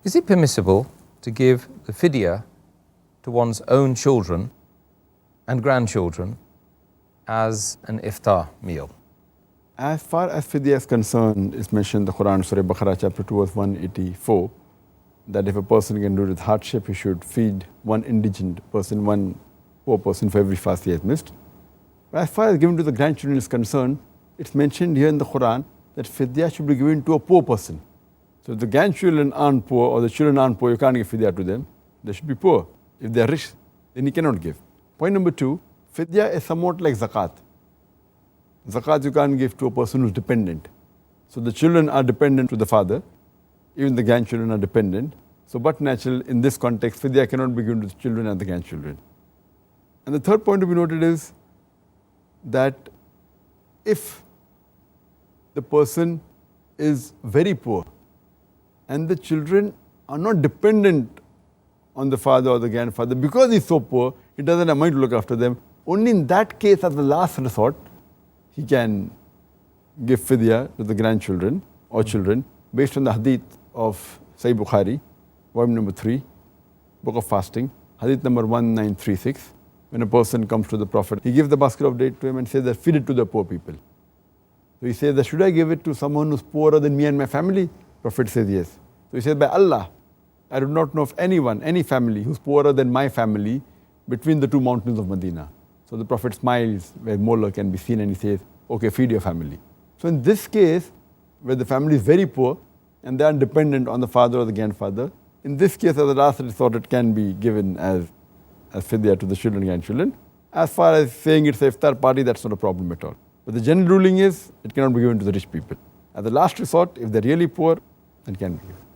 Is it permissible to give the Fidiah to one's own children and grandchildren as an Iftaar meal? As far as Fidiah is concerned, it's mentioned in the Quran, Surah Baqarah, chapter 2, verse 184, that if a person can do it with hardship, he should feed one indigent person, one poor person for every fast he has missed. But as far as giving to the grandchildren is concerned, it's mentioned here in the Quran that Fidiah should be given to a poor person. So if the grandchildren aren't poor or the children aren't poor, you can't give Fidiah to them. They should be poor. If they're rich, then you cannot give. Point number 2, Fidiah is somewhat like zakat. Zakat you can't give to a person who's dependent. So the children are dependent to the father, even the grandchildren are dependent. So but natural in this context, Fidiah cannot be given to the children and the grandchildren. And the third point to be noted is that if the person is very poor and the children are not dependent on the father or the grandfather, because he's so poor, he doesn't have money to look after them, only in that case, as the last resort, he can give Fidiah to the grandchildren or children based on the hadith of Sahih Bukhari, volume number 3, book of fasting, hadith number 1936. When a person comes to the Prophet, he gives the basket of date to him and says that feed it to the poor people. So he says that should I give it to someone who's poorer than me and my family? Prophet says yes. So he says, by Allah, I do not know of anyone, any family who's poorer than my family between the two mountains of Medina. So the Prophet smiles where Mola can be seen and he says, okay, feed your family. So in this case, where the family is very poor and they are dependent on the father or the grandfather, in this case, as a last resort, it can be given as Fidiah to the children and grandchildren. As far as saying it's a Iftaar party, that's not a problem at all. But the general ruling is, it cannot be given to the rich people. As a last resort, if they're really poor, it can be given.